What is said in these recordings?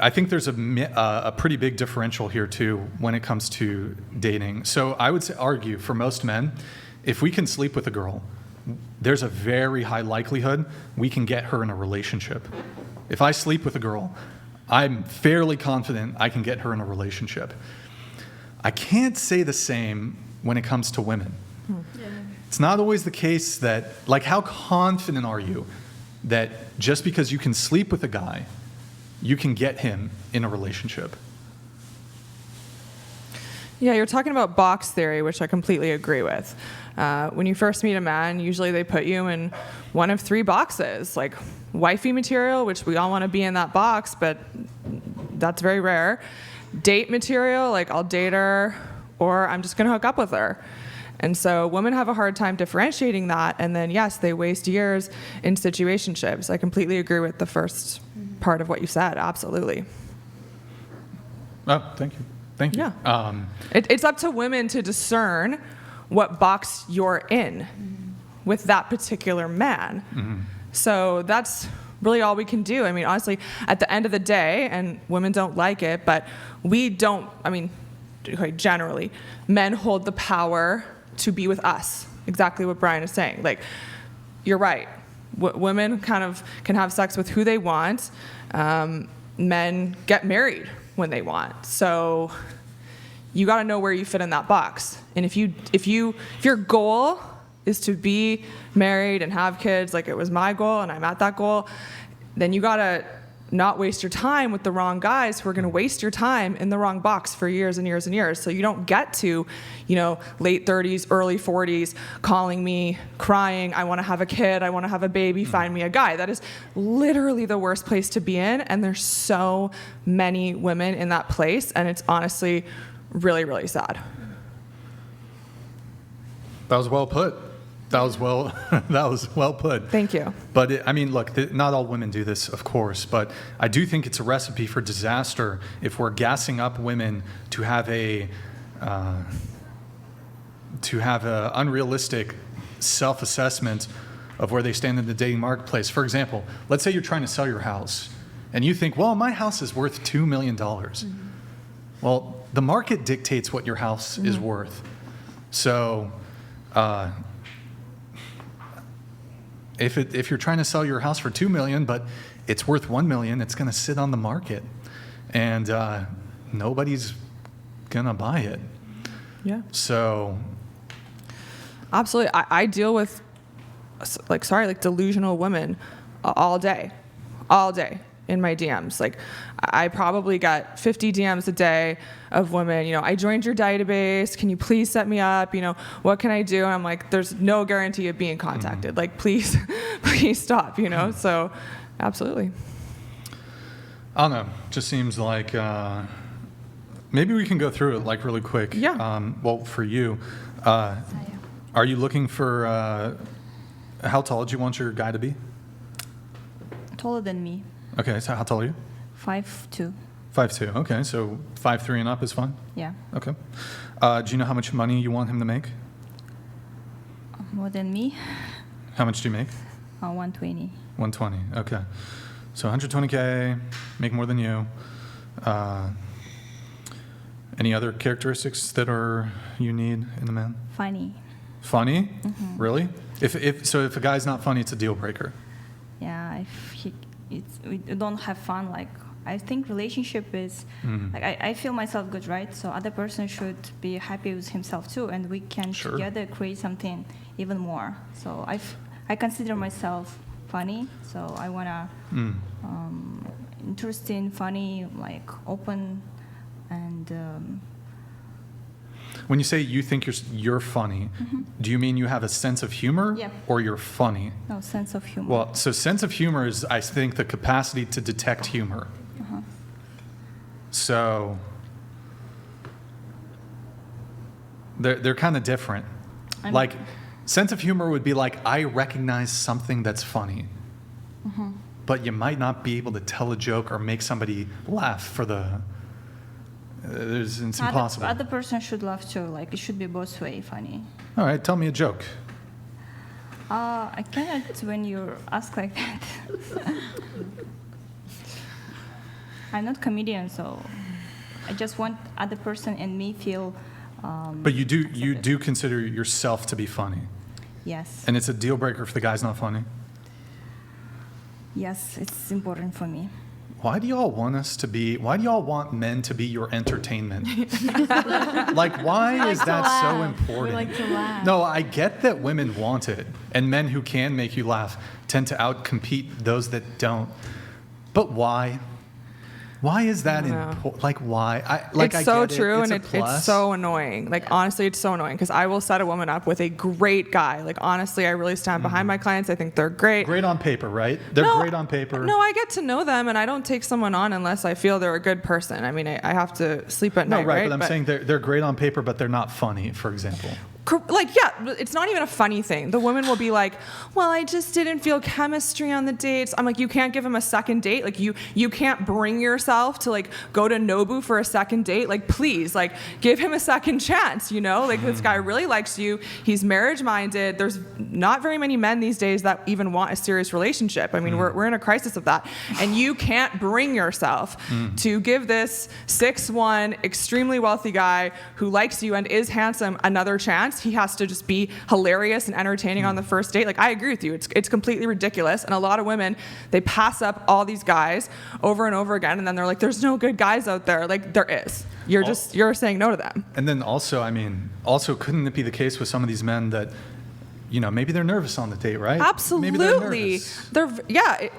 I think there's a pretty big differential here too when it comes to dating. So I would argue for most men, if we can sleep with a girl, there's a very high likelihood we can get her in a relationship. If I sleep with a girl, I'm fairly confident I can get her in a relationship. I can't say the same when it comes to women. Yeah. It's not always the case that, like, how confident are you that just because you can sleep with a guy, you can get him in a relationship? Yeah, you're talking about box theory, which I completely agree with. When you first meet a man, usually they put you in one of three boxes, like wifey material, which we all want to be in that box, but that's very rare. Date material, like I'll date her, or I'm just going to hook up with her. And so women have a hard time differentiating that, and then yes, they waste years in situationships. I completely agree with the first part of what you said, absolutely. Oh, thank you. Thank you. Yeah. It's up to women to discern what box you're in with that particular man. Mm-hmm. So that's really all we can do. I mean, honestly, at the end of the day, and women don't like it, but we don't, I mean, generally, men hold the power to be with us. Exactly what Brian is saying. Like, you're right. Women kind of can have sex with who they want. Men get married when they want. So you got to know where you fit in that box. And if your goal is to be married and have kids, like it was my goal and I'm at that goal, then you got to not waste your time with the wrong guys who are going to waste your time in the wrong box for years and years and years. So you don't get to, late 30s, early 40s, calling me, crying, I want to have a kid, I want to have a baby, find me a guy. That is literally the worst place to be in, and there's so many women in that place, and it's honestly really, really sad. That was well put. That was well put. Thank you. But look, not all women do this, of course, but I do think it's a recipe for disaster if we're gassing up women to have a unrealistic self-assessment of where they stand in the dating marketplace. For example, let's say you're trying to sell your house, and you think, well, my house is worth $2 million. Mm-hmm. Well, the market dictates what your house is worth. So, if you're trying to sell your house for $2 million, but it's worth $1 million, it's going to sit on the market, and nobody's going to buy it. Yeah. So, absolutely, I deal with delusional women all day in my DMs. Like, I probably got 50 DMs a day of women, I joined your database, can you please set me up, what can I do? And I'm like, there's no guarantee of being contacted. Like, please stop, so absolutely. I don't know, just seems like maybe we can go through it like really quick. Yeah. Well, for you, are you looking for, how tall do you want your guy to be? Taller than me. Okay, so how tall are you? 5'2". 5'2", okay, so 5'3" and up is fine? Yeah. Okay. Do you know how much money you want him to make? More than me. How much do you make? 120. 120, okay. So 120K, make more than you. Any other characteristics that you need in a man? Funny. Funny? Mm-hmm. Really? If a guy's not funny, it's a deal breaker. Yeah, we don't have fun. Like, I think relationship is like I feel myself good, right? So other person should be happy with himself too, and we can together create something even more. So I consider myself funny, so I wanna interesting, funny, like open, and. When you say you think you're funny, do you mean you have a sense of humor, Yeah. or you're funny? No, sense of humor. Well, so sense of humor is, I think, the capacity to detect humor. So they're kind of different. Like, sense of humor would be like, I recognize something that's funny, but you might not be able to tell a joke or make somebody laugh for the. It's impossible. Other person should laugh too. Like, it should be both way funny. All right, tell me a joke. I cannot when you ask like that. I'm not comedian, so I just want other person and me feel. But you do consider yourself to be funny, Yes. and it's a deal breaker if the guy's not funny. Yes, it's important for me. Why do y'all want men to be your entertainment? Like, why is that so important? We like to laugh. No, I get that women want it, and men who can make you laugh tend to outcompete those that don't. But why? Why is that important? Like, why? It's so true, it's and a plus. it's so annoying. Like, honestly, it's so annoying because I will set a woman up with a great guy. Like, honestly, I really stand behind my clients. I think they're great. Great on paper, right? They're great on paper. No, I get to know them, and I don't take someone on unless I feel they're a good person. I mean, I have to sleep at night, right? But I'm saying they're great on paper, but they're not funny, for example. Like, yeah, it's not even a funny thing. The woman will be like, well, I just didn't feel chemistry on the dates. I'm like, you can't give him a second date. Like, you can't bring yourself to, like, go to Nobu for a second date. Like, please, like, give him a second chance, you know? Like, this guy really likes you. He's marriage-minded. There's not very many men these days that even want a serious relationship. I mean, we're in a crisis of that. And you can't bring yourself to give this 6'1", extremely wealthy guy who likes you and is handsome another chance. He has to just be hilarious and entertaining on the first date. Like, I agree with you. It's completely ridiculous. And a lot of women, they pass up all these guys over and over again, and then they're like, there's no good guys out there. Like, there is. You're saying no to them. And then also, I mean, couldn't it be the case with some of these men that, you know, maybe they're nervous on the date, right? Absolutely. Maybe they're nervous.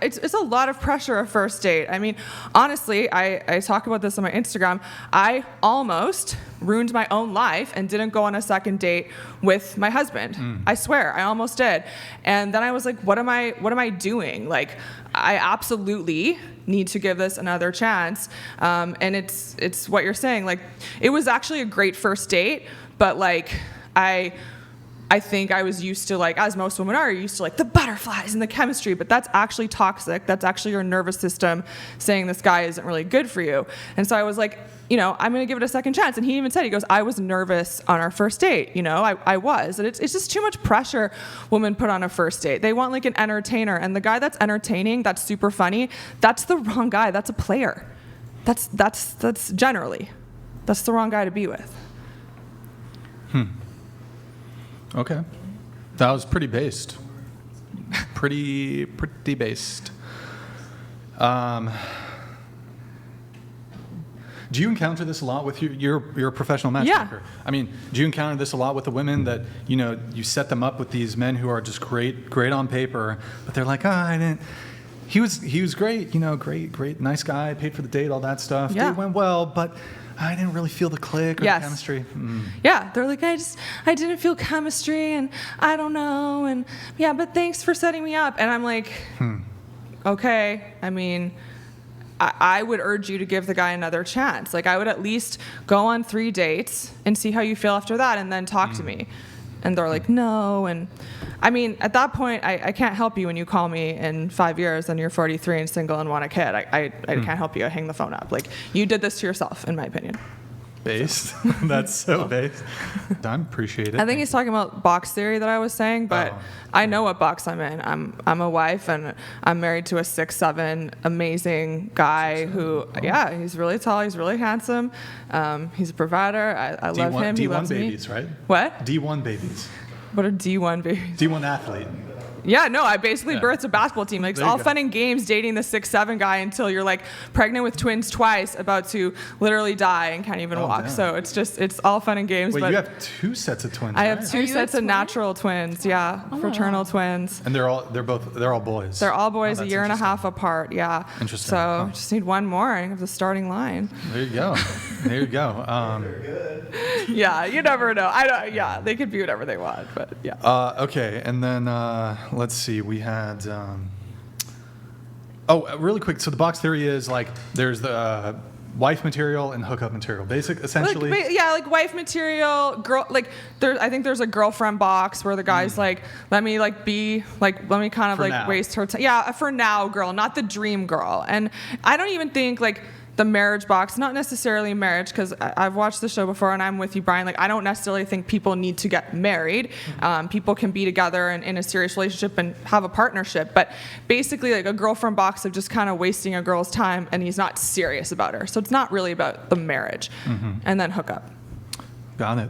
It's a lot of pressure a first date. I mean, honestly, I talk about this on my Instagram. I almost ruined my own life and didn't go on a second date with my husband. I swear, I almost did. And then I was like, what am I doing? Like, I absolutely need to give this another chance. And it's what you're saying. Like, it was actually a great first date, but like, I think I was used to, like, as most women are, used to, like, the butterflies and the chemistry, but that's actually toxic. That's actually your nervous system saying this guy isn't really good for you. And so I was like, you know, I'm going to give it a second chance. And he even said, he goes, I was nervous on our first date. You know, I was. And it's just too much pressure women put on a first date. They want, like, an entertainer. And the guy that's entertaining, that's super funny, that's the wrong guy. That's a player. That's generally, that's the wrong guy to be with. Okay. That was pretty based. Pretty based. Do you encounter this a lot with you're a professional matchmaker? Yeah. I mean, do you encounter this a lot with the women that, you know, you set them up with these men who are just great on paper, but they're like, he was great, you know, great, nice guy, paid for the date, all that stuff. Yeah. Date went well, but I didn't really feel the click or the chemistry. Yeah, they're like, I didn't feel chemistry, and I don't know, and yeah, but thanks for setting me up. And I'm like, okay, I mean, I would urge you to give the guy another chance. Like, I would at least go on 3 dates and see how you feel after that, and then talk to me. And they're like, no. And I mean, at that point, I can't help you when you call me in 5 years and you're 43 and single and want a kid. I can't help you. I hang the phone up. Like, you did this to yourself, in my opinion. Based. That's so based. I appreciate it. I think he's talking about box theory that I was saying, but I know what box I'm in. I'm a wife, and I'm married to a 6'7", amazing guy who, he's really tall, he's really handsome, he's a provider. I love him. He loves me. D1 babies, right? What? D1 babies. What are D1 babies? D1 athlete. Yeah, no, I basically birthed a basketball team. Like, it's There you all go. fun and games dating the 6'7" guy until you're like pregnant with twins twice, about to literally die and can't even walk. damn. So it's all fun and games. Wait, but you have 2 sets of twins, I right? have 2 you a sets of twin? natural twins. Yeah, fraternal twins. And they're all boys. They're all boys, Oh, a that's year and a interesting. half apart. Yeah. Interesting. So Huh. just need one more. I have the starting line. There you go. Yeah, you never know. I don't. Yeah, they could be whatever they want, but yeah. Okay, and then let's see. We had. Really quick. So the box theory is like there's the wife material and hookup material. Essentially. Like wife material, girl. Like I think there's a girlfriend box where the guy's like, let me kind of For like now. waste her time. Yeah, for now, girl, not the dream girl. And I don't even think like the marriage box, not necessarily marriage, because I've watched the show before and I'm with you, Brian. Like, I don't necessarily think people need to get married. People can be together and in a serious relationship and have a partnership. But basically, like a girlfriend box of just kind of wasting a girl's time and he's not serious about her. So it's not really about the marriage and then hook up. Got it.